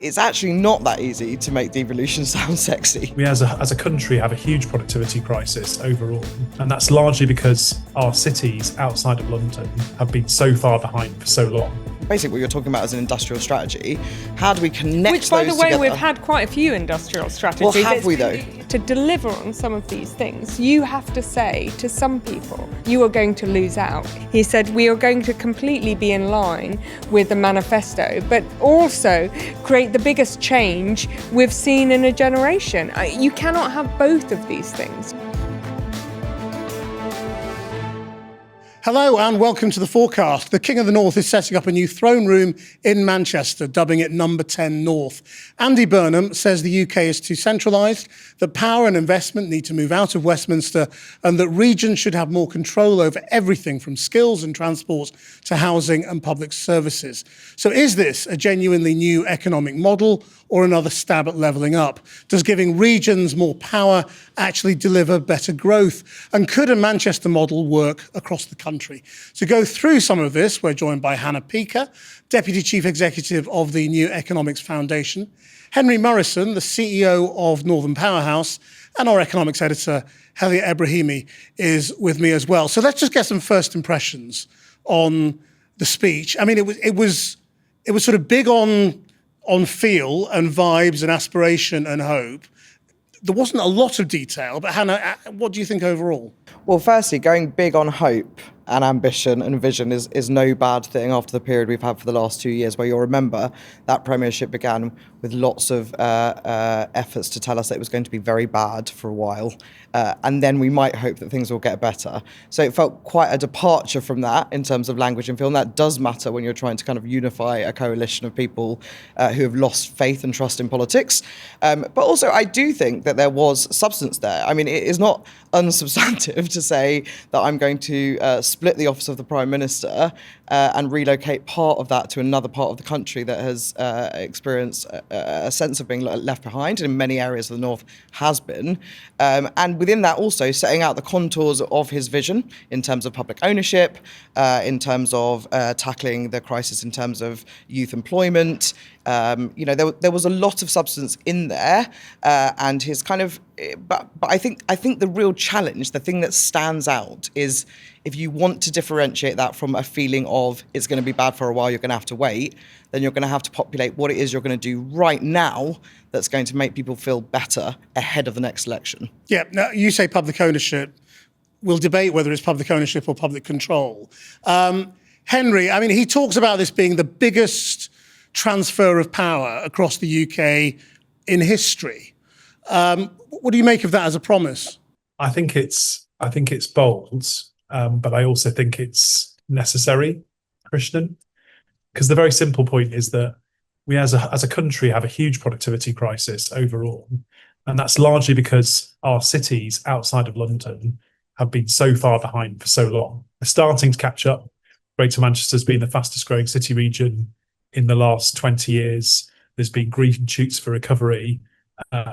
It's actually not that easy to make devolution sound sexy. We as a country have a huge productivity crisis overall, and that's largely because our cities outside of London have been so far behind for so long. Basically what you're talking about is an industrial strategy. How do we connect Which, by those the way, together? we've had quite a few industrial strategies. Well, have we though? To deliver on some of these things, you have to say to some people, you are going to lose out. He said, we are going to completely be in line with the manifesto, but also create the biggest change we've seen in a generation. You cannot have both of these things. Hello and welcome to The Forecast. The King of the North is setting up a new throne room in Manchester, dubbing it Number 10 North. Andy Burnham says the UK is too centralised, that power and investment need to move out of Westminster, and that regions should have more control over everything from skills and transport to housing and public services. So is this a genuinely new economic model or another stab at levelling up? Does giving regions more power actually deliver better growth? And could a Manchester model work across the country? To go through some of this, we're joined by Hannah Peaker, Deputy Chief Executive of the New Economics Foundation, Henri, Murison, the CEO of Northern Powerhouse, and our economics editor, Helia Ebrahimi, is with me as well. So let's just get some first impressions on the speech. I mean, it was sort of big on feel and vibes and aspiration and hope. There wasn't a lot of detail, but Hannah, what do you think overall? Well, firstly, going big on hope and ambition and vision is no bad thing after the period we've had for the last 2 years, where you'll remember that premiership began with lots of efforts to tell us that it was going to be very bad for a while, and then we might hope that things will get better. So it felt quite a departure from that in terms of language and feel, and that does matter when you're trying to kind of unify a coalition of people who have lost faith and trust in politics. But also, I do think that there was substance there. I mean, it is not unsubstantive to say that I'm going to split the office of the Prime Minister and relocate part of that to another part of the country that has experienced a sense of being left behind, and in many areas of the North has been. And within that also setting out the contours of his vision in terms of public ownership, in terms of tackling the crisis in terms of youth employment. There was a lot of substance in there, and his kind of. But I think the real challenge, the thing that stands out, is if you want to differentiate that from a feeling of it's going to be bad for a while, you're going to have to wait, then you're going to have to populate what it is you're going to do right now that's going to make people feel better ahead of the next election. Yeah, now you say public ownership. We'll debate whether it's public ownership or public control. Henri, I mean, he talks about this being the biggest transfer of power across the UK in history. What do you make of that as a promise? I think it's bold, but I also think it's necessary, Krishnan, because the very simple point is that we as a country have a huge productivity crisis overall, and that's largely because our cities outside of London have been so far behind for so long. They're starting to catch up. Greater Manchester's been the fastest growing city region in the last 20 years. There's been green shoots for recovery,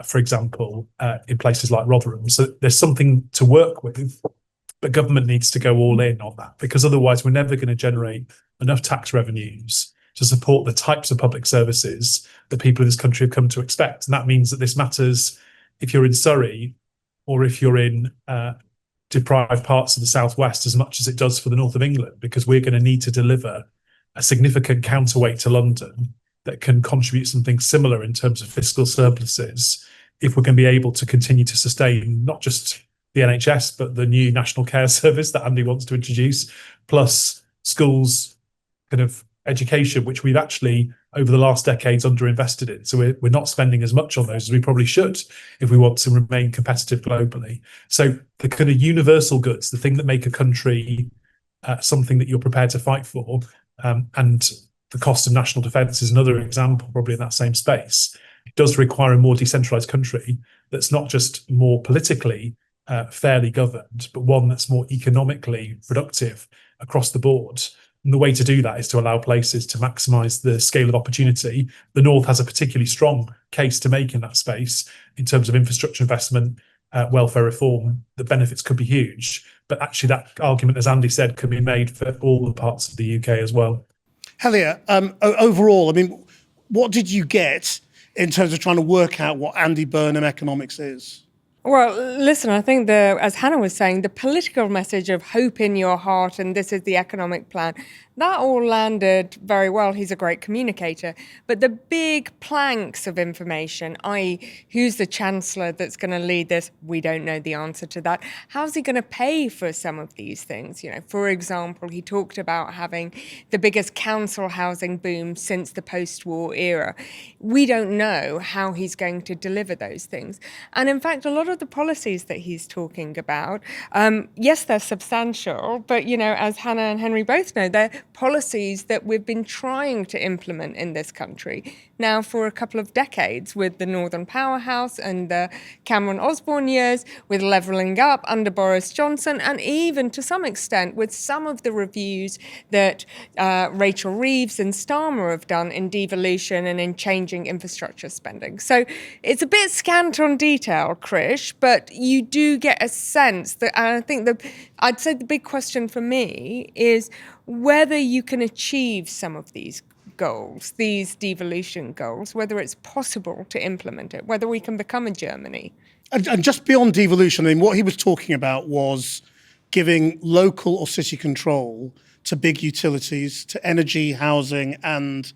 for example, in places like Rotherham. So there's something to work with, but government needs to go all in on that, because otherwise we're never going to generate enough tax revenues to support the types of public services that people in this country have come to expect. And that means that this matters if you're in Surrey or if you're in deprived parts of the southwest as much as it does for the north of England, because we're going to need to deliver a significant counterweight to London that can contribute something similar in terms of fiscal surpluses if we're going to be able to continue to sustain not just the NHS, but the new National Care Service that Andy wants to introduce, plus schools, kind of education, which we've actually over the last decades underinvested in. So we're not spending as much on those as we probably should if we want to remain competitive globally. So the kind of universal goods, the thing that make a country something that you're prepared to fight for, and the cost of national defence is another example, probably in that same space. It does require a more decentralised country that's not just more politically fairly governed, but one that's more economically productive across the board. And the way to do that is to allow places to maximise the scale of opportunity. The North has a particularly strong case to make in that space in terms of infrastructure investment, welfare reform. The benefits could be huge, but actually that argument, as Andy said, could be made for all the parts of the UK as well. Helia, overall, I mean, what did you get in terms of trying to work out what Andy Burnham economics is? Well, listen, I think as Hannah was saying, the political message of hope in your heart and this is the economic plan, that all landed very well. He's a great communicator. But the big planks of information, i.e. who's the chancellor that's going to lead this, we don't know the answer to that. How's he going to pay for some of these things? You know, for example, he talked about having the biggest council housing boom since the post-war era. We don't know how he's going to deliver those things. And in fact, a lot of the policies that he's talking about, yes, they're substantial, but, you know, as Hannah and Henri both know, they're policies that we've been trying to implement in this country now for a couple of decades, with the Northern Powerhouse and the Cameron-Osborne years, with levelling up under Boris Johnson, and even to some extent with some of the reviews that Rachel Reeves and Starmer have done in devolution and in changing infrastructure spending. So it's a bit scant on detail, Krish, but you do get a sense that, and I think I'd say the big question for me is whether you can achieve some of these goals, these devolution goals, whether it's possible to implement it, whether we can become a Germany. And just beyond devolution, I mean, what he was talking about was giving local or city control to big utilities, to energy, housing, and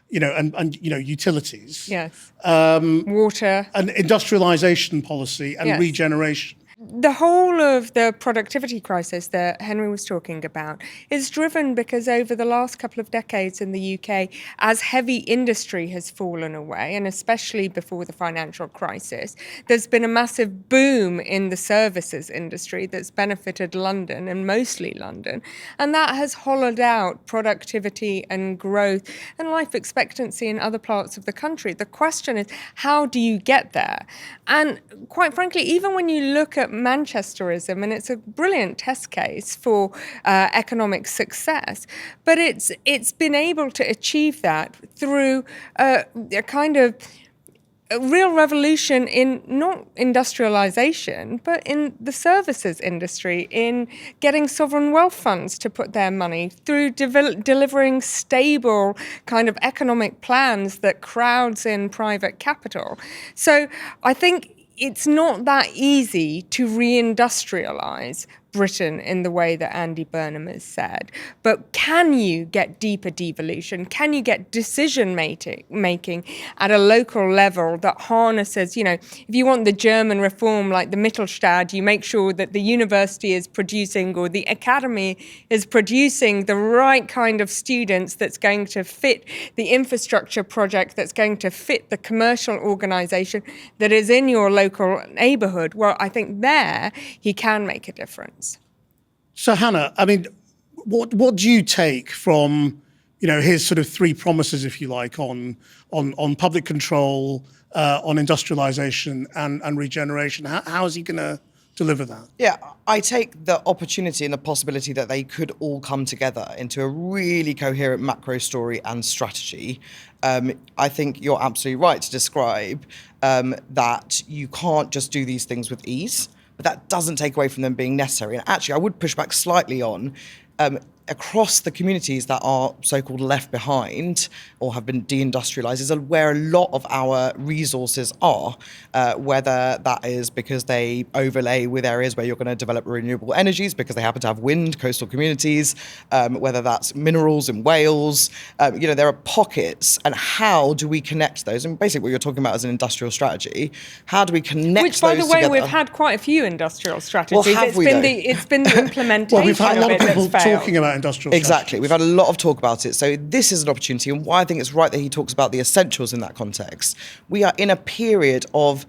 utilities. Yes. Water. And industrialization policy and yes. regeneration. The whole of the productivity crisis that Henri was talking about is driven because over the last couple of decades in the UK, as heavy industry has fallen away, and especially before the financial crisis, there's been a massive boom in the services industry that's benefited London, and mostly London. And that has hollowed out productivity and growth and life expectancy in other parts of the country. The question is, how do you get there? And quite frankly, even when you look at Manchesterism, and it's a brilliant test case for economic success, but it's been able to achieve that through a kind of a real revolution in not industrialization, but in the services industry, in getting sovereign wealth funds to put their money, through delivering stable kind of economic plans that crowds in private capital. So I think it's not that easy to reindustrialize Britain in the way that Andy Burnham has said. But can you get deeper devolution? Can you get decision making at a local level that harnesses, you know, if you want the German reform like the Mittelstand, you make sure that the university is producing, or the academy is producing, the right kind of students that's going to fit the infrastructure project, that's going to fit the commercial organisation that is in your local neighbourhood. Well, I think there he can make a difference. So, Hannah, I mean, what do you take from, you know, his sort of three promises, if you like, on public control, on industrialization and regeneration? How is he going to deliver that? Yeah, I take the opportunity and the possibility that they could all come together into a really coherent macro story and strategy. I think you're absolutely right to describe that you can't just do these things with ease. But that doesn't take away from them being necessary. And actually, I would push back slightly on across the communities that are so-called left behind or have been deindustrialized is where a lot of our resources are, whether that is because they overlay with areas where you're going to develop renewable energies because they happen to have wind, coastal communities, whether that's minerals in Wales. There are pockets, and how do we connect those? And basically what you're talking about is an industrial strategy. How do we connect Which, by those the way, together? we've had quite a few industrial strategies. Well, have it's been the implementation well, we've had a lot of people that's failed. talking about industrial Exactly. strategies. We've had a lot of talk about it. So this is an opportunity, and why I think it's right that he talks about the essentials in that context. We are in a period of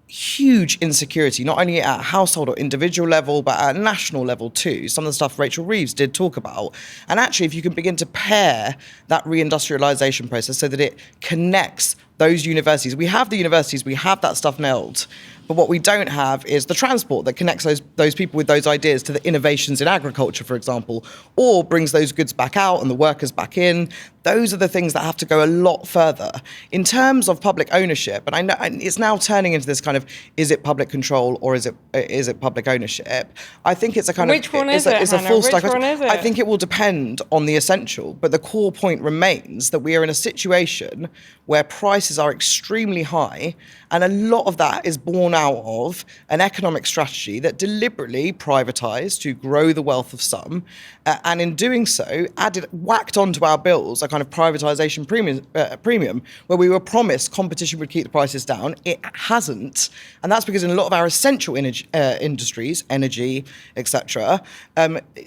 huge insecurity, not only at household or individual level, but at national level too. Some of the stuff Rachel Reeves did talk about. And actually, if you can begin to pair that reindustrialization process so that it connects those universities. We have the universities, we have that stuff nailed. But what we don't have is the transport that connects those people with those ideas to the innovations in agriculture, for example, or brings those goods back out and the workers back in. Those are the things that have to go a lot further. In terms of public ownership, and I know it's now turning into this kind of, is it public control or is it public ownership? I think it's a kind Which of... one is it's it, a Hannah? full Which stack. one is it? I think it will depend on the essential, but the core point remains that we are in a situation where prices are extremely high, and a lot of that is born out of an economic strategy that deliberately privatised to grow the wealth of some, and in doing so, whacked onto our bills a kind of privatisation premium, where we were promised competition would keep the prices down. It hasn't, and that's because in a lot of our essential industries, energy, etc.,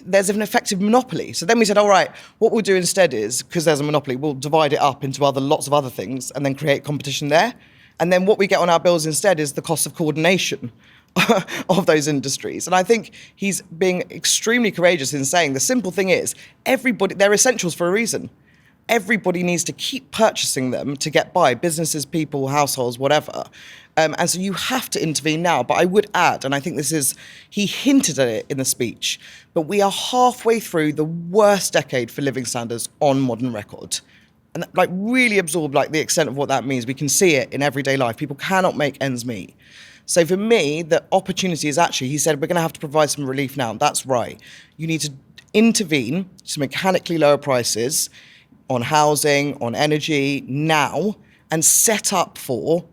there's an effective monopoly. So then we said, all right, what we'll do instead is, because there's a monopoly, we'll divide it up into lots of other things and then create competition there. And then what we get on our bills instead is the cost of coordination of those industries. And I think he's being extremely courageous in saying the simple thing is, they're essentials for a reason. Everybody needs to keep purchasing them to get by, businesses, people, households, whatever. And so you have to intervene now. But I would add, and I think he hinted at it in the speech, but we are halfway through the worst decade for living standards on modern record. And really absorb the extent of what that means. We can see it in everyday life. People cannot make ends meet. So for me, the opportunity is actually, he said, we're going to have to provide some relief now. That's right. You need to intervene to mechanically lower prices on housing, on energy now, and set up for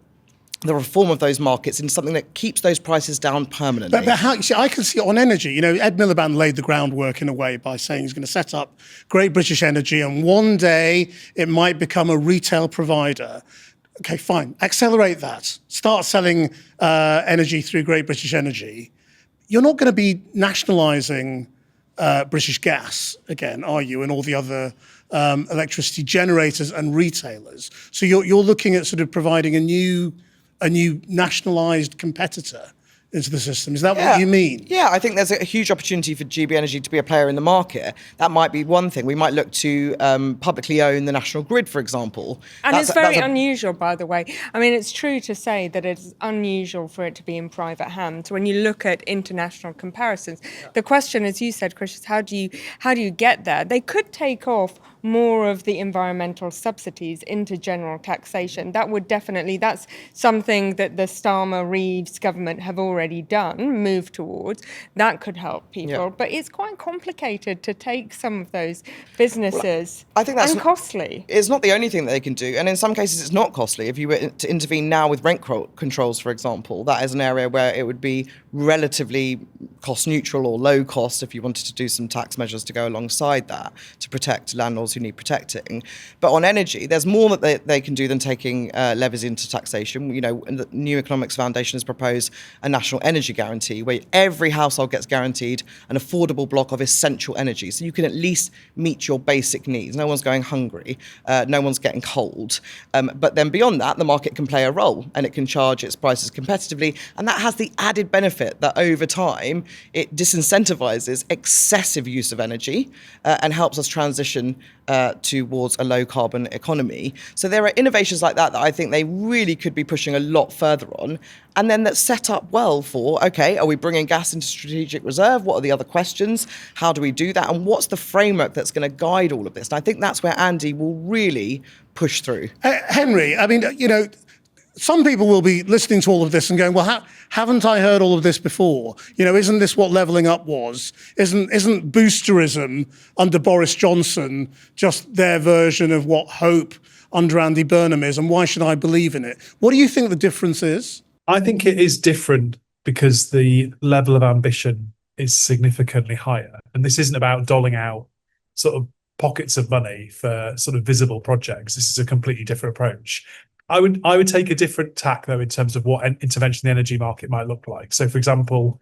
the reform of those markets in something that keeps those prices down permanently. But how, you see, I can see on energy, Ed Miliband laid the groundwork in a way by saying he's going to set up Great British Energy and one day it might become a retail provider. Okay, fine. Accelerate that. Start selling energy through Great British Energy. You're not going to be nationalising British Gas again, are you, and all the other electricity generators and retailers. So you're looking at sort of providing a new nationalised competitor into the system. Is that what you mean? Yeah, I think there's a huge opportunity for GB Energy to be a player in the market. That might be one thing. We might look to publicly own the national grid, for example. And it's very unusual, by the way. I mean, it's true to say that it's unusual for it to be in private hands. When you look at international comparisons, the question, as you said, Chris, is how do you get there? They could take off more of the environmental subsidies into general taxation. That's something that the Starmer-Reeves government have already done, moved towards. That could help people. Yeah. But it's quite complicated to take some of those businesses. I think that's costly. It's not the only thing that they can do. And in some cases, it's not costly. If you were to intervene now with rent controls, for example, that is an area where it would be relatively cost neutral or low cost if you wanted to do some tax measures to go alongside that to protect landlords who need protecting. But on energy, there's more that they can do than taking levies into taxation. The New Economics Foundation has proposed a national energy guarantee where every household gets guaranteed an affordable block of essential energy. So you can at least meet your basic needs. No one's going hungry. No one's getting cold. But then beyond that, the market can play a role and it can charge its prices competitively. And that has the added benefit that over time, it disincentivizes excessive use of energy and helps us transition towards a low carbon economy. So there are innovations like that I think they really could be pushing a lot further on, and then that's set up well for, okay, are we bringing gas into strategic reserve? What are the other questions? How do we do that? And what's the framework that's going to guide all of this? And I think that's where Andy will really push through. Henri, I mean, some people will be listening to all of this and going, well, haven't I heard all of this before? Isn't this what levelling up was? Isn't boosterism under Boris Johnson just their version of what hope under Andy Burnham is? And why should I believe in it? What do you think the difference is? I think it is different because the level of ambition is significantly higher. And this isn't about doling out sort of pockets of money for sort of visible projects. This is a completely different approach. I would take a different tack, though, in terms of what intervention in the energy market might look like. So, for example,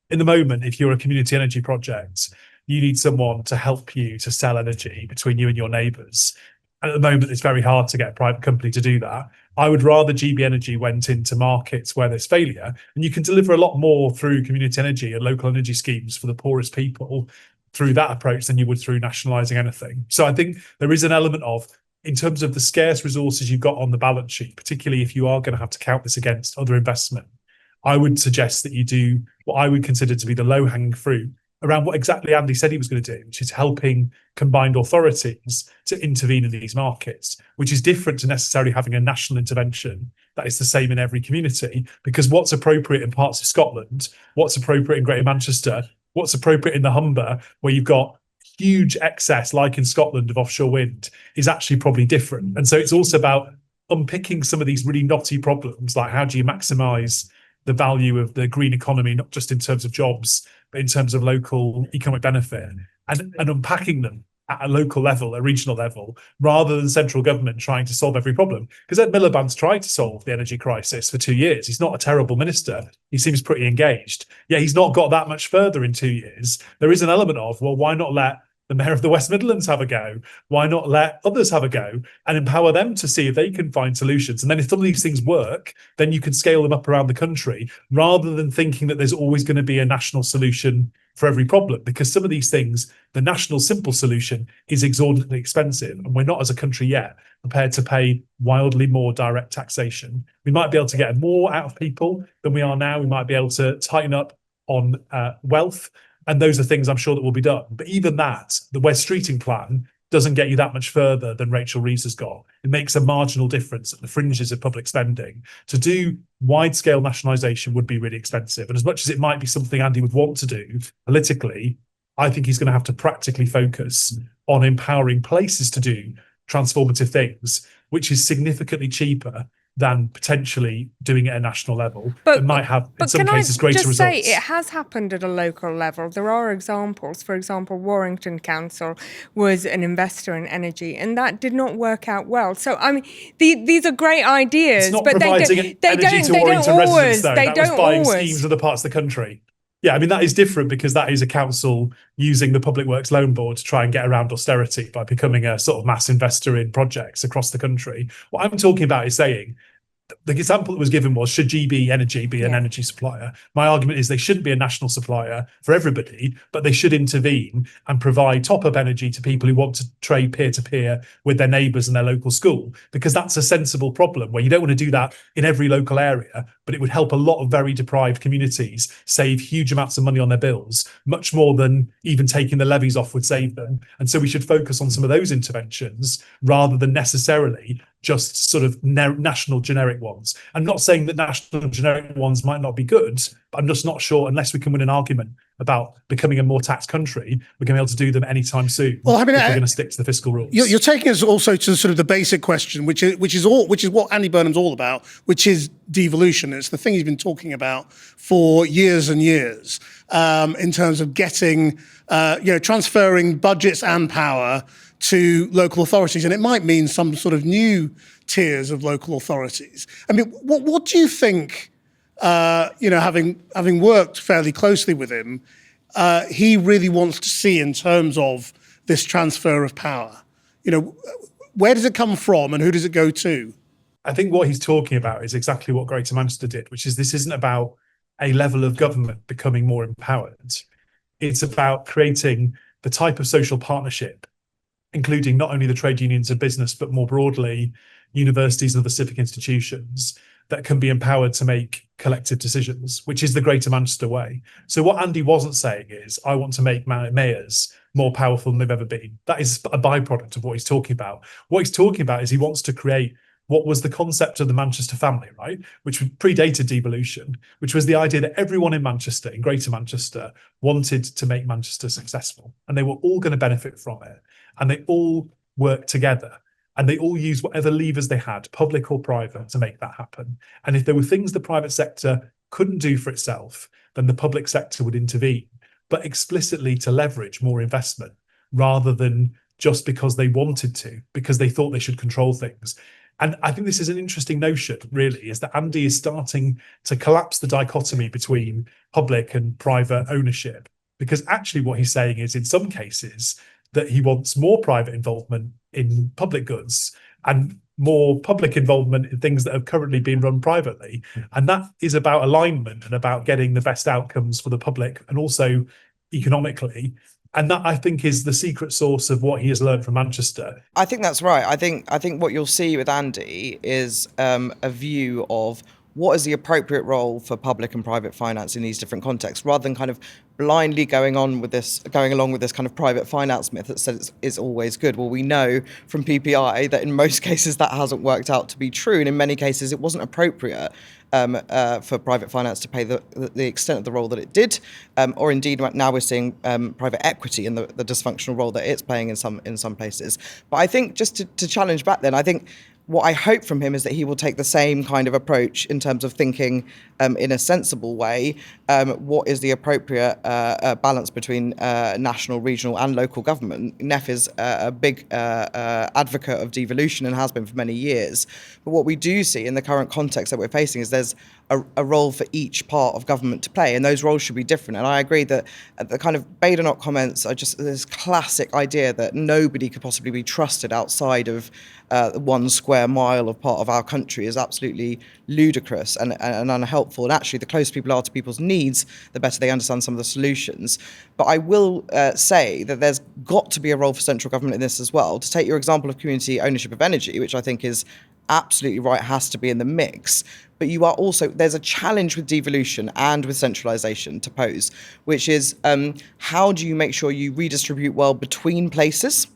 in the moment, if you're a community energy project, you need someone to help you to sell energy between you and your neighbours. And at the moment, it's very hard to get a private company to do that. I would rather GB Energy went into markets where there's failure, and you can deliver a lot more through community energy and local energy schemes for the poorest people through that approach than you would through nationalising anything. So I think there is an element of in terms of the scarce resources you've got on the balance sheet, particularly if you are going to have to count this against other investment, I would suggest that you do what I would consider to be the low-hanging fruit around what exactly Andy said he was going to do, which is helping combined authorities to intervene in these markets, which is different to necessarily having a national intervention that is the same in every community, because what's appropriate in parts of Scotland, what's appropriate in Greater Manchester, what's appropriate in the Humber, where you've got huge excess, like in Scotland, of offshore wind, is actually probably different. And so it's also about unpicking some of these really knotty problems, like how do you maximise the value of the green economy, not just in terms of jobs, but in terms of local economic benefit, and unpacking them at a local level, a regional level, rather than central government trying to solve every problem. Because Ed Miliband's tried to solve the energy crisis for 2 years. He's not a terrible minister. He seems pretty engaged. Yeah, he's not got that much further in 2 years. There is an element of, well, why not let the mayor of the West Midlands have a go? Why not let others have a go and empower them to see if they can find solutions? And then if some of these things work, then you can scale them up around the country, rather than thinking that there's always going to be a national solution for every problem. Because some of these things, the national simple solution is exorbitantly expensive, and we're not, as a country yet, prepared to pay wildly more direct taxation. We might be able to get more out of people than we are now. We might be able to tighten up on wealth. And those are things I'm sure that will be done. But even that, the West Streeting plan doesn't get you that much further than Rachel Reeves has got. It makes a marginal difference at the fringes of public spending. To do wide-scale nationalisation would be really expensive. And as much as it might be something Andy would want to do politically, I think he's going to have to practically focus on empowering places to do transformative things, which is significantly cheaper than potentially doing it at a national level. But might have, in some cases, greater results. But can I just say, it has happened at a local level. There are examples. For example, Warrington Council was an investor in energy, and that did not work out well. So, I mean, these are great ideas, but they don't always. That was buying schemes in other parts of the country. Yeah, I mean, that is different because that is a council using the Public Works Loan Board to try and get around austerity by becoming a sort of mass investor in projects across the country. What I'm talking about is saying, the example that was given was, should GB Energy be an energy supplier? My argument is they shouldn't be a national supplier for everybody, but they should intervene and provide top-up energy to people who want to trade peer-to-peer with their neighbours and their local school, because that's a sensible problem where you don't want to do that in every local area, but it would help a lot of very deprived communities save huge amounts of money on their bills, much more than even taking the levies off would save them. And so we should focus on some of those interventions rather than necessarily just sort of national generic ones. I'm not saying that national generic ones might not be good, but I'm just not sure, unless we can win an argument about becoming a more taxed country, we're going to be able to do them anytime soon. Well, I mean, if we're going to stick to the fiscal rules. You're taking us also to sort of the basic question, which is what Andy Burnham's all about, which is devolution. It's the thing he's been talking about for years and years, in terms of getting, transferring budgets and power to local authorities, and it might mean some sort of new tiers of local authorities. I mean, what do you think? Having worked fairly closely with him, he really wants to see in terms of this transfer of power. Where does it come from, and who does it go to? I think what he's talking about is exactly what Greater Manchester did, which is this isn't about a level of government becoming more empowered. It's about creating the type of social partnership, including not only the trade unions and business, but more broadly, universities and other civic institutions that can be empowered to make collective decisions, which is the Greater Manchester way. So what Andy wasn't saying is, I want to make mayors more powerful than they've ever been. That is a byproduct of what he's talking about. What he's talking about is he wants to create what was the concept of the Manchester family, right? Which predated devolution, which was the idea that everyone in Manchester, in Greater Manchester, wanted to make Manchester successful. And they were all going to benefit from it. And they all worked together. And they all used whatever levers they had, public or private, to make that happen. And if there were things the private sector couldn't do for itself, then the public sector would intervene, but explicitly to leverage more investment rather than just because they wanted to, because they thought they should control things. And I think this is an interesting notion, really, is that Andy is starting to collapse the dichotomy between public and private ownership. Because actually what he's saying is, in some cases, that he wants more private involvement in public goods and more public involvement in things that have currently been run privately. And that is about alignment and about getting the best outcomes for the public and also economically. And that, I think, is the secret sauce of what he has learned from Manchester. I think that's right. I think what you'll see with Andy is a view of what is the appropriate role for public and private finance in these different contexts, rather than kind of blindly going along with this kind of private finance myth that says it's always good. Well, we know from PPI that in most cases that hasn't worked out to be true, and in many cases it wasn't appropriate for private finance to play the extent of the role that it did, or indeed now we're seeing private equity in the dysfunctional role that it's playing in some places. But I think just to challenge back then, I think what I hope from him is that he will take the same kind of approach in terms of thinking in a sensible way. What is the appropriate balance between national, regional and local government? Neff is a big advocate of devolution and has been for many years. But what we do see in the current context that we're facing is there's a role for each part of government to play, and those roles should be different. And I agree that the kind of Badenoch comments are just this classic idea that nobody could possibly be trusted outside of 1 square mile of part of our country is absolutely ludicrous and unhelpful. And actually, the closer people are to people's needs, the better they understand some of the solutions. But I will say that there's got to be a role for central government in this as well. To take your example of community ownership of energy, which I think is absolutely right, has to be in the mix. But you are also, there's a challenge with devolution and with centralisation to pose, which is how do you make sure you redistribute well between places?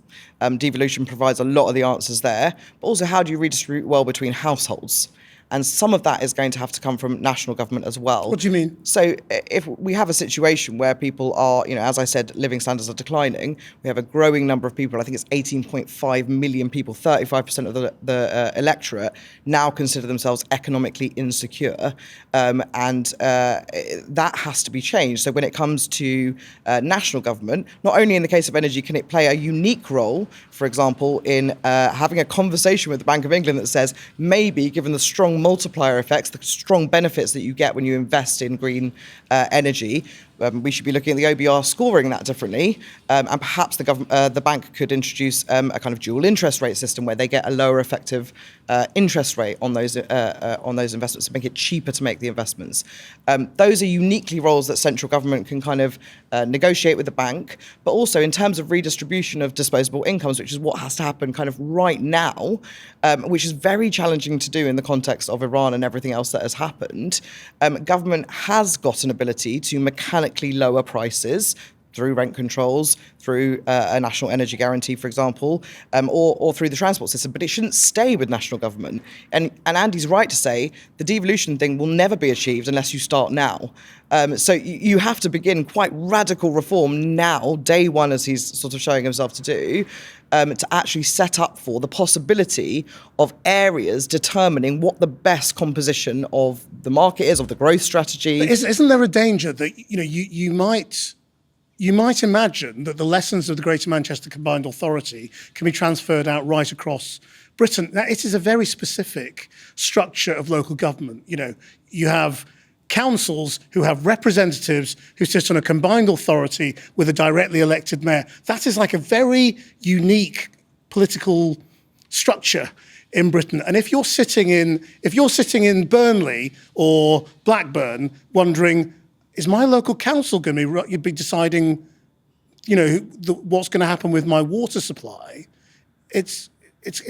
Devolution provides a lot of the answers there, but also how do you redistribute well between households? And some of that is going to have to come from national government as well. What do you mean? So if we have a situation where people are, as I said, living standards are declining, we have a growing number of people, I think it's 18.5 million people, 35% of the electorate now consider themselves economically insecure. And that has to be changed. So when it comes to national government, not only in the case of energy can it play a unique role, for example, in having a conversation with the Bank of England that says, maybe given the strong multiplier effects, the strong benefits that you get when you invest in green energy, we should be looking at the OBR scoring that differently, and perhaps the bank could introduce a kind of dual interest rate system where they get a lower effective interest rate on those investments to make it cheaper to make the investments. Those are uniquely roles that central government can kind of negotiate with the bank, but also in terms of redistribution of disposable incomes, which is what has to happen kind of right now, which is very challenging to do in the context of Iran and everything else that has happened. Government has got an ability to mechanically lower prices through rent controls, through a national energy guarantee, for example, or through the transport system. But it shouldn't stay with national government. And Andy's right to say the devolution thing will never be achieved unless you start now. So you have to begin quite radical reform now, day one, as he's sort of showing himself to do, to actually set up for the possibility of areas determining what the best composition of the market is, of the growth strategy. But isn't there a danger that you might imagine that the lessons of the Greater Manchester Combined Authority can be transferred out right across Britain? Now, it is a very specific structure of local government. You have councils who have representatives who sit on a combined authority with a directly elected mayor. That is like a very unique political structure in Britain. And if you're sitting in Burnley or Blackburn wondering, is my local council going to be deciding, what's going to happen with my water supply? It's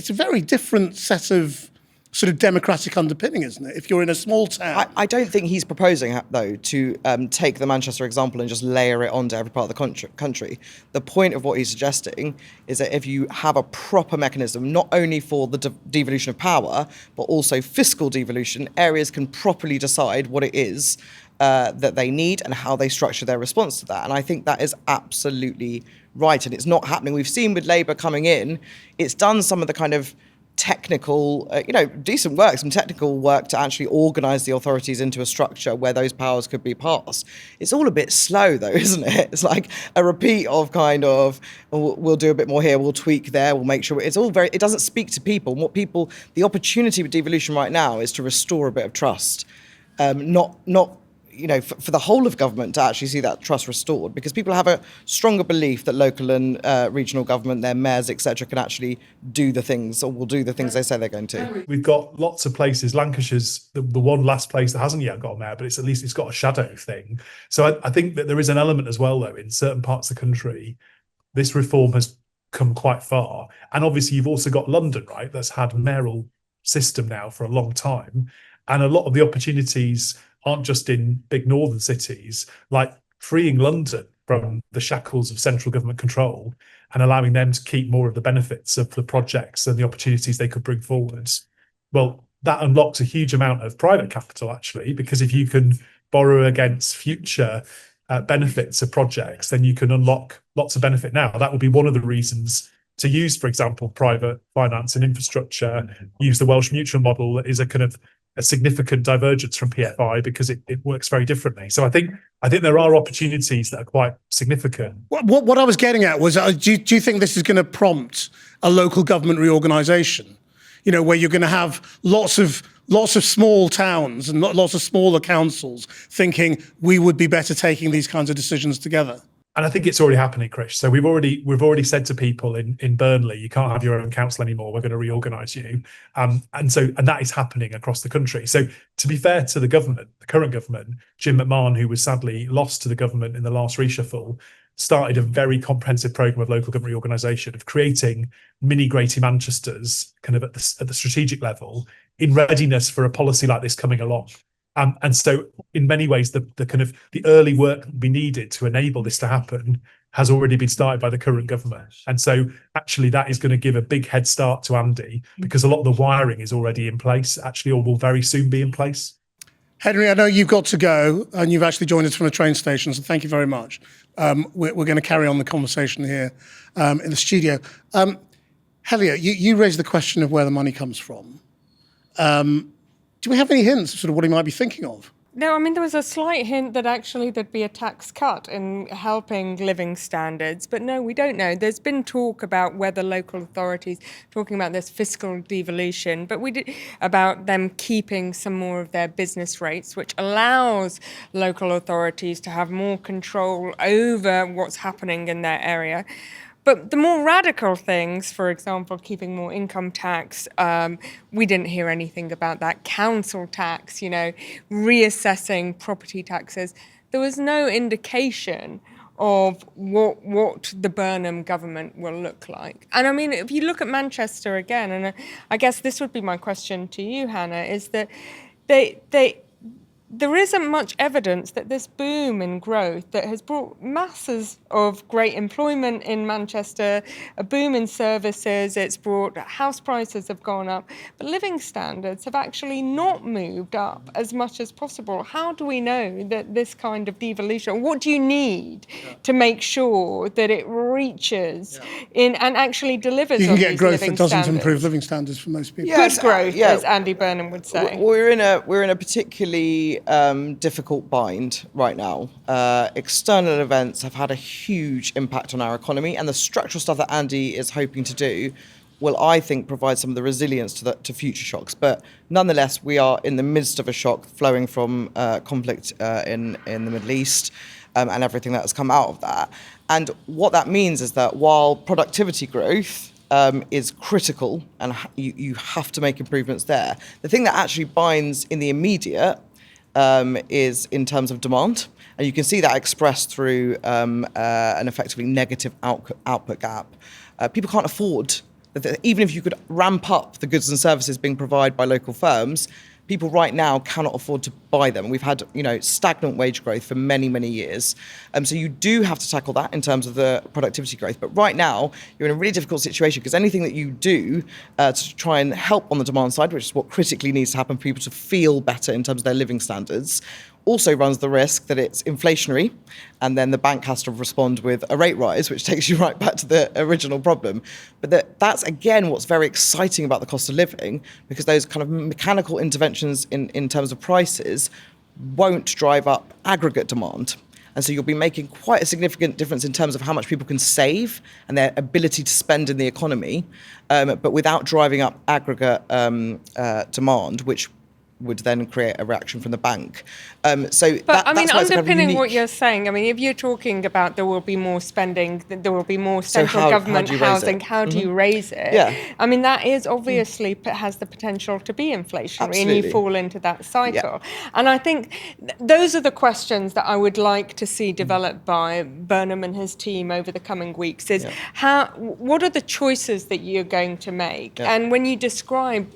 a very different set of sort of democratic underpinning, isn't it? If you're in a small town. I don't think he's proposing, though, to take the Manchester example and just layer it onto every part of the country. The point of what he's suggesting is that if you have a proper mechanism, not only for the devolution of power, but also fiscal devolution, areas can properly decide what it is that they need and how they structure their response to that. And I think that is absolutely right. And it's not happening. We've seen with Labour coming in, it's done some of the kind of technical, decent work, some technical work to actually organise the authorities into a structure where those powers could be passed. It's all a bit slow, though, isn't it? It's like a repeat of kind of, we'll do a bit more here, we'll tweak there, we'll make sure. It's all very, it doesn't speak to people. The opportunity with devolution right now is to restore a bit of trust, not for the whole of government to actually see that trust restored, because people have a stronger belief that local and regional government, their mayors, etc., can actually do the things, or will do the things they say they're going to. We've got lots of places. Lancashire's the one last place that hasn't yet got a mayor, but at least it's got a shadow thing. So I think that there is an element as well, though, in certain parts of the country, this reform has come quite far. And obviously you've also got London, right, that's had a mayoral system now for a long time. And a lot of the opportunities aren't just in big northern cities, like freeing London from the shackles of central government control and allowing them to keep more of the benefits of the projects and the opportunities they could bring forward. Well, that unlocks a huge amount of private capital, actually, because if you can borrow against future benefits of projects, then you can unlock lots of benefit now. That would be one of the reasons to use, for example, private finance and infrastructure, use the Welsh mutual model that is a kind of a significant divergence from PFI because it works very differently. So I think there are opportunities that are quite significant. What I was getting at was, do you think this is going to prompt a local government reorganisation? Where you're going to have lots of small towns and lots of smaller councils thinking we would be better taking these kinds of decisions together. And I think it's already happening, Krish. So we've already said to people in Burnley, you can't have your own council anymore. We're going to reorganise you, and that is happening across the country. So to be fair to the government, the current government, Jim McMahon, who was sadly lost to the government in the last reshuffle, started a very comprehensive programme of local government reorganisation, of creating mini Greater Manchesters, kind of at the strategic level, in readiness for a policy like this coming along. And so in many ways, the kind of the early work that we needed to enable this to happen has already been started by the current government. And so actually that is going to give a big head start to Andy, because a lot of the wiring is already in place, actually, or will very soon be in place. Henri, I know you've got to go and you've actually joined us from a train station, so thank you very much. We're going to carry on the conversation here in the studio. Helia, you raised the question of where the money comes from. Do we have any hints of sort of what he might be thinking of? No, I mean, there was a slight hint that actually there'd be a tax cut in helping living standards, but no, we don't know. There's been talk about whether local authorities, talking about this fiscal devolution, but about them keeping some more of their business rates, which allows local authorities to have more control over what's happening in their area. But the more radical things, for example, keeping more income tax, we didn't hear anything about that. Council tax, reassessing property taxes. There was no indication of what the Burnham government will look like. And I mean, if you look at Manchester again, and I guess this would be my question to you, Hannah, is that there isn't much evidence that this boom in growth that has brought masses of great employment in Manchester, a boom in services, it's brought house prices have gone up, but living standards have actually not moved up as much as possible. How do we know that this kind of devolution, what do you need to make sure that it reaches in and actually delivers you on can get these growth living that doesn't standards? improve living standards for most people. Good growth, as Andy Burnham would say. We're in a particularly difficult bind right now. External events have had a huge impact on our economy, and the structural stuff that Andy is hoping to do will, I think, provide some of the resilience to future shocks. But nonetheless, we are in the midst of a shock flowing from conflict in the Middle East and everything that has come out of that. And what that means is that while productivity growth is critical and you have to make improvements there, the thing that actually binds in the immediate is in terms of demand. And you can see that expressed through an effectively negative output gap. People can't afford, even if you could ramp up the goods and services being provided by local firms, people right now cannot afford to buy them. We've had, stagnant wage growth for many, many years. So you do have to tackle that in terms of the productivity growth. But right now, you're in a really difficult situation because anything that you do to try and help on the demand side, which is what critically needs to happen for people to feel better in terms of their living standards, also runs the risk that it's inflationary, and then the bank has to respond with a rate rise, which takes you right back to the original problem. But that's, again, what's very exciting about the cost of living, because those kind of mechanical interventions in terms of prices won't drive up aggregate demand. And so you'll be making quite a significant difference in terms of how much people can save and their ability to spend in the economy, but without driving up aggregate demand, which would then create a reaction from the bank. But That's why it's underpinning kind of what unique. you're saying, if you're talking about there will be more spending, there will be more central how government do you raise housing, it? how do you raise it? Yeah. That is obviously has the potential to be inflationary, and Absolutely. you fall into that cycle. And I think those are the questions that I would like to see developed by Burnham and his team over the coming weeks, is what are the choices that you're going to make? And when you describe,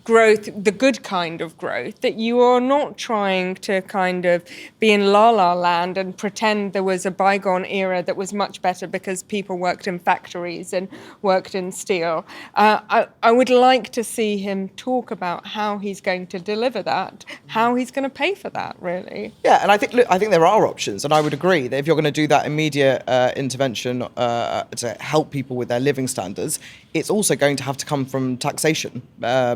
growth, the good kind of growth, that you are not trying to kind of be in la-la land and pretend there was a bygone era that was much better because people worked in factories and worked in steel. I would like to see him talk about how he's going to deliver that, how he's going to pay for that, really. Yeah, and I think there are options, and I would agree that if you're going to do that immediate intervention to help people with their living standards, it's also going to have to come from taxation,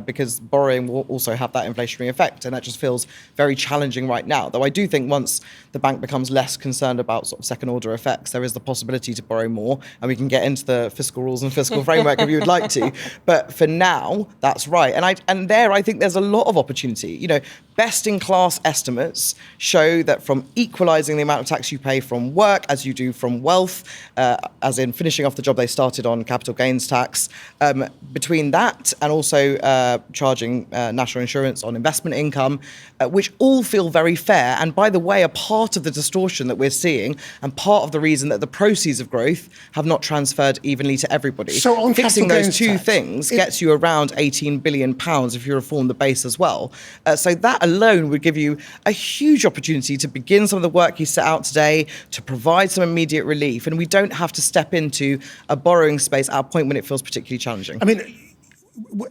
because borrowing will also have that inflationary effect, and that just feels very challenging right now. Though I do think once the bank becomes less concerned about sort of second-order effects, there is the possibility to borrow more, and we can get into the fiscal rules and fiscal framework if you would like to. But for now, that's right, and I think there's a lot of opportunity. Best-in-class estimates show that from equalising the amount of tax you pay from work as you do from wealth, as in finishing off the job they started on capital gains tax, between that and also charging national insurance on investment income, which all feel very fair, and by the way, are part of the distortion that we're seeing and part of the reason that the proceeds of growth have not transferred evenly to everybody. So on fixing capital those gains two tax, things gets you around £18 billion if you reform the base as well. So that alone would give you a huge opportunity to begin some of the work you set out today, to provide some immediate relief, and we don't have to step into a borrowing space at a point when it feels particularly challenging.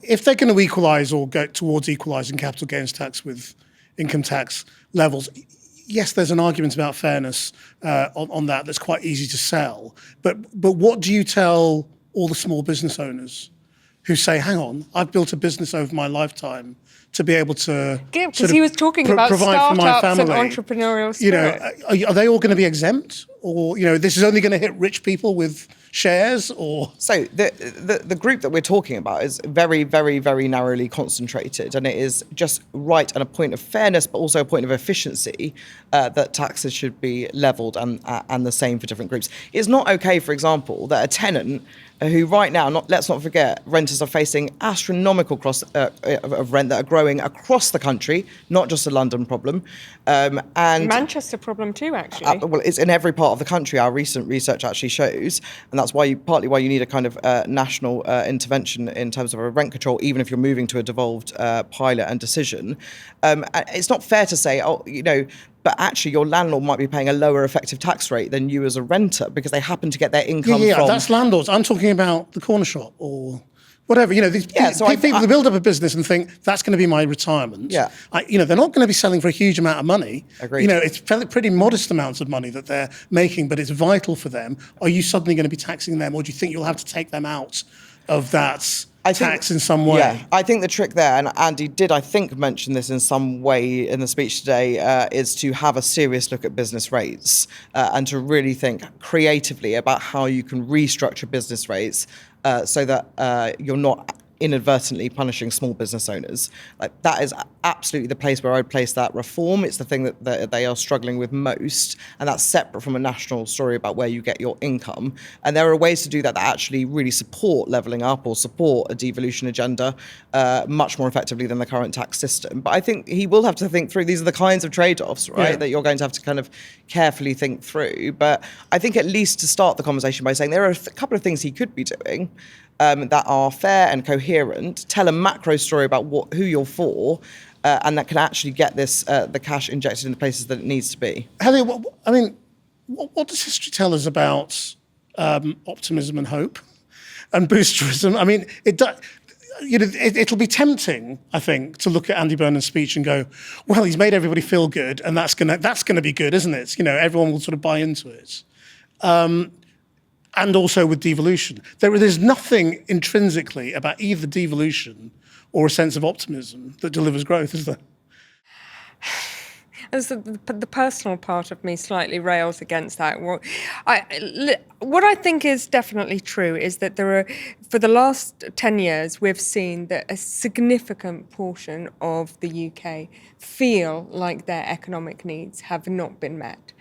If they're going to equalise or go towards equalising capital gains tax with income tax levels, yes, there's an argument about fairness on that that's quite easy to sell. But what do you tell all the small business owners who say, hang on, I've built a business over my lifetime to be able to because he was talking about provide for my startups and family. entrepreneurial spirit. Are they all going to be exempt? Or, this is only going to hit rich people with shares? Or So the group that we're talking about is very, very, very narrowly concentrated, and it is just right and a point of fairness, but also a point of efficiency that taxes should be levelled and the same for different groups. It's not okay, for example, that a tenant who right now, let's not forget, renters are facing astronomical costs of rent that are growing across the country, not just a London problem. And Manchester problem too, actually. well, it's in every part of the country. Our recent research actually shows, and that's partly why you need a kind of national intervention in terms of a rent control, even if you're moving to a devolved pilot and decision. It's not fair to say, but actually your landlord might be paying a lower effective tax rate than you as a renter because they happen to get their income from... that's landlords. I'm talking about the corner shop or whatever. People build up a business and think that's going to be my retirement. Yeah. They're not going to be selling for a huge amount of money. Agreed. It's pretty modest amounts of money that they're making, but it's vital for them. Are you suddenly going to be taxing them, or do you think you'll have to take them out of that tax in some way? Yeah, I think the trick there, and Andy did, I think, mention this in some way in the speech today, is to have a serious look at business rates and to really think creatively about how you can restructure business rates so that you're not inadvertently punishing small business owners. That is absolutely the place where I'd place that reform. It's the thing that they are struggling with most, and that's separate from a national story about where you get your income. And there are ways to do that actually really support levelling up or support a devolution agenda much more effectively than the current tax system. But I think he will have to think through, these are the kinds of trade-offs, right, that you're going to have to kind of carefully think through. But I think at least to start the conversation by saying there are a couple of things he could be doing that are fair and coherent, tell a macro story about who you're for, and that can actually get this the cash injected in the places that it needs to be. Helia, what does history tell us about optimism and hope and boosterism? It'll be tempting, I think, to look at Andy Burnham's speech and go, well, he's made everybody feel good, and that's gonna be good, isn't it? Everyone will sort of buy into it. And also with devolution. There's nothing intrinsically about either devolution or a sense of optimism that delivers growth, is there? As the personal part of me slightly rails against that. What I think is definitely true is that for the last 10 years, we've seen that a significant portion of the UK feel like their economic needs have not been met.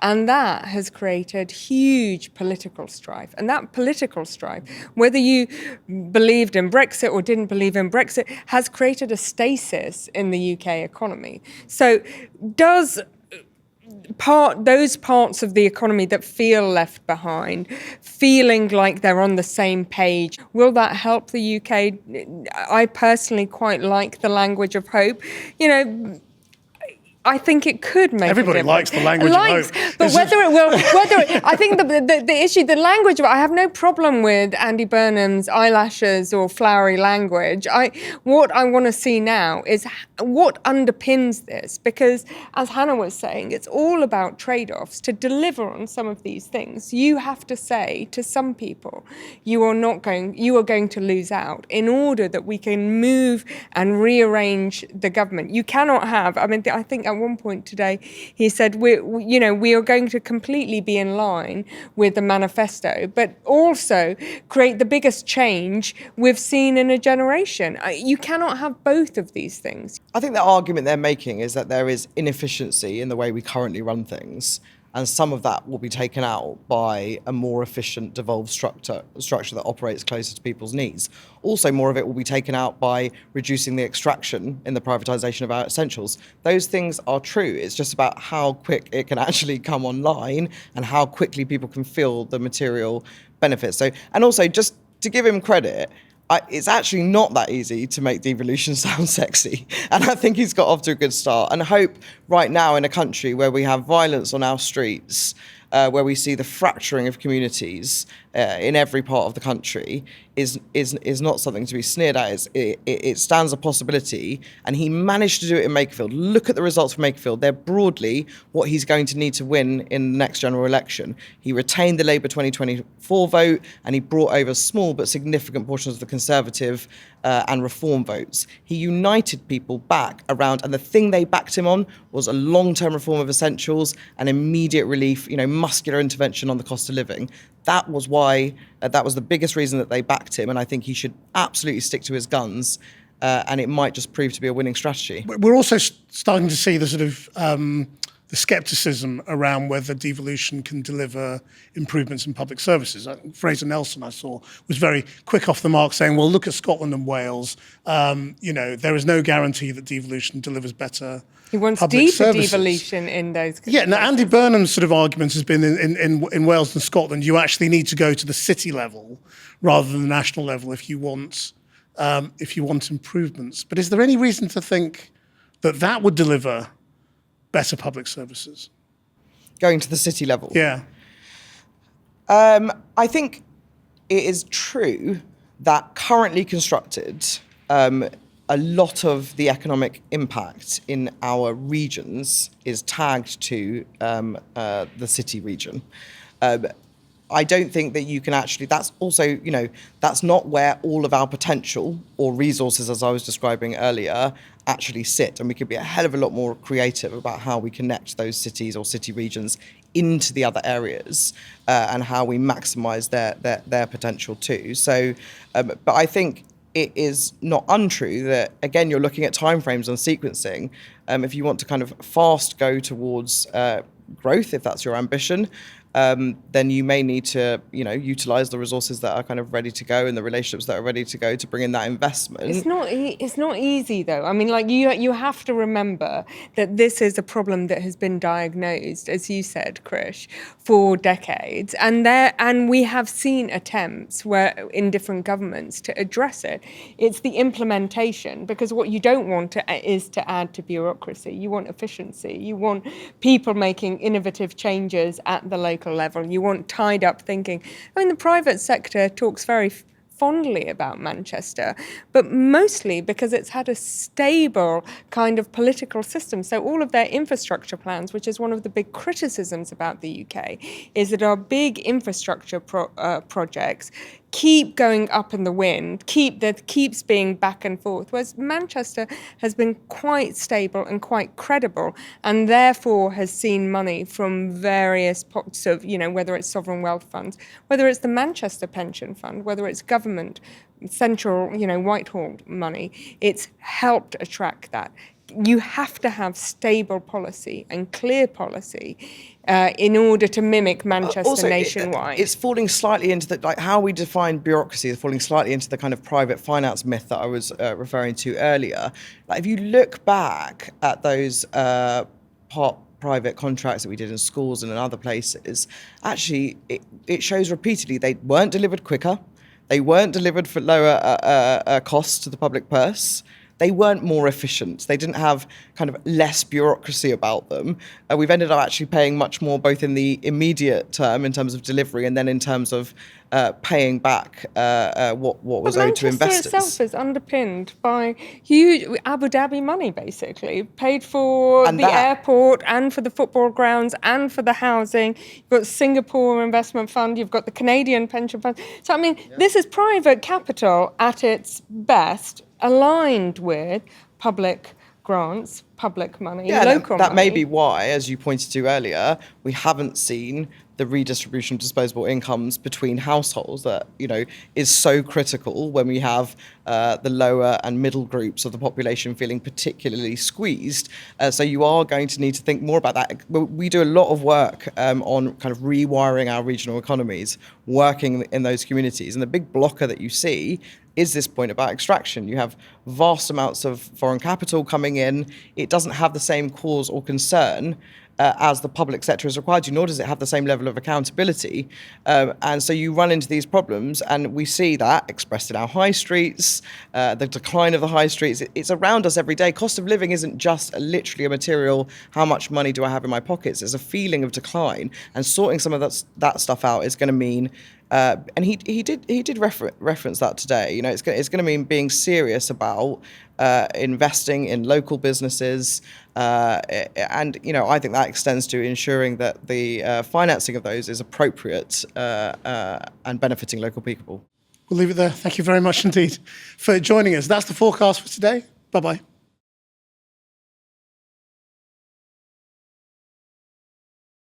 And that has created huge political strife. And that political strife, whether you believed in Brexit or didn't believe in Brexit, has created a stasis in the UK economy. So those parts of the economy that feel left behind, feeling like they're on the same page, will that help the UK? I personally quite like the language of hope. I think it could make Everybody a difference. likes the language of hope. But I think the issue, the language, I have no problem with Andy Burnham's eyelashes or flowery language. What I want to see now is what underpins this, because as Hannah was saying, it's all about trade-offs. To deliver on some of these things, you have to say to some people, you are going to lose out in order that we can move and rearrange the government. You cannot have, I think at one point today, he said, we are going to completely be in line with the manifesto, but also create the biggest change we've seen in a generation. You cannot have both of these things. I think the argument they're making is that there is inefficiency in the way we currently run things, and some of that will be taken out by a more efficient, devolved structure that operates closer to people's needs. Also, more of it will be taken out by reducing the extraction in the privatisation of our essentials. Those things are true. It's just about how quick it can actually come online and how quickly people can feel the material benefits. And also, just to give him credit, it's actually not that easy to make devolution sound sexy. And I think he's got off to a good start. And I hope right now in a country where we have violence on our streets, where we see the fracturing of communities in every part of the country, is not something to be sneered at. It stands a possibility, and he managed to do it in Makerfield. Look at the results from Makerfield. They're broadly what he's going to need to win in the next general election. He retained the Labour 2024 vote, and he brought over small but significant portions of the Conservative and Reform votes. He united people back around, and the thing they backed him on was a long-term reform of essentials and immediate relief, muscular intervention on the cost of living. That was why, that was the biggest reason that they backed him, and I think he should absolutely stick to his guns, and it might just prove to be a winning strategy. We're also starting to see the sort of the scepticism around whether devolution can deliver improvements in public services. Fraser Nelson, I saw, was very quick off the mark, saying, well, look at Scotland and Wales. There is no guarantee that devolution delivers better He wants public deeper services. devolution in those. Yeah, now Andy Burnham's sort of argument has been in Wales and Scotland, you actually need to go to the city level rather than the national level if you want improvements. But is there any reason to think that would deliver better public services? Going to the city level? Yeah. I think it is true that currently constructed, a lot of the economic impact in our regions is tagged to the city region. I don't think that you can actually, that's also, that's not where all of our potential or resources, as I was describing earlier, actually sit. And we could be a hell of a lot more creative about how we connect those cities or city regions into the other areas and how we maximise their potential too. So, but I think it is not untrue that, again, you're looking at timeframes on sequencing. If you want to kind of fast go towards growth, if that's your ambition, then you may need to, utilise the resources that are kind of ready to go and the relationships that are ready to go to bring in that investment. It's not easy though. I mean, you have to remember that this is a problem that has been diagnosed, as you said, Krish, for decades, and we have seen attempts in different governments to address it. It's the implementation, because what you don't want is to add to bureaucracy. You want efficiency. You want people making innovative changes at the local level. You want tied up thinking. I mean, the private sector talks very fondly about Manchester, but mostly because it's had a stable kind of political system. So all of their infrastructure plans, which is one of the big criticisms about the UK, is that our big infrastructure projects keep going up in the wind, keeps being back and forth, whereas Manchester has been quite stable and quite credible, and therefore has seen money from various pots of, whether it's sovereign wealth funds, whether it's the Manchester Pension Fund, whether it's government, central, Whitehall money. It's helped attract that. You have to have stable policy and clear policy in order to mimic Manchester Also, nationwide. It's falling slightly into how we define bureaucracy is falling slightly into the kind of private finance myth that I was referring to earlier. Like, if you look back at those private contracts that we did in schools and in other places, actually it shows repeatedly they weren't delivered quicker, they weren't delivered for lower costs to the public purse. They weren't more efficient. They didn't have kind of less bureaucracy about them. We've ended up actually paying much more, both in the immediate term in terms of delivery and then in terms of paying back what was owed to investors. Manchester itself is underpinned by huge Abu Dhabi money, basically, paid for the airport and for the football grounds and for the housing. You've got the Singapore Investment Fund, you've got the Canadian Pension Fund. So, I mean, this is private capital at its best, aligned with public grants, public money, local money. That may be why, as you pointed to earlier, we haven't seen the redistribution of disposable incomes between households that, is so critical when we have the lower and middle groups of the population feeling particularly squeezed. So you are going to need to think more about that. We do a lot of work on kind of rewiring our regional economies, working in those communities. And the big blocker that you see is this point about extraction. You have vast amounts of foreign capital coming in. It doesn't have the same cause or concern as the public sector is required to, nor does it have the same level of accountability. And so you run into these problems, and we see that expressed in our high streets, the decline of the high streets. It's around us every day. Cost of living isn't just literally a material, how much money do I have in my pockets? There's a feeling of decline, and sorting some of that stuff out is going to mean and he did reference that today. It's going to mean being serious about investing in local businesses, and I think that extends to ensuring that the financing of those is appropriate and benefiting local people. We'll leave it there. Thank you very much indeed for joining us. That's the forecast for today. Bye-bye.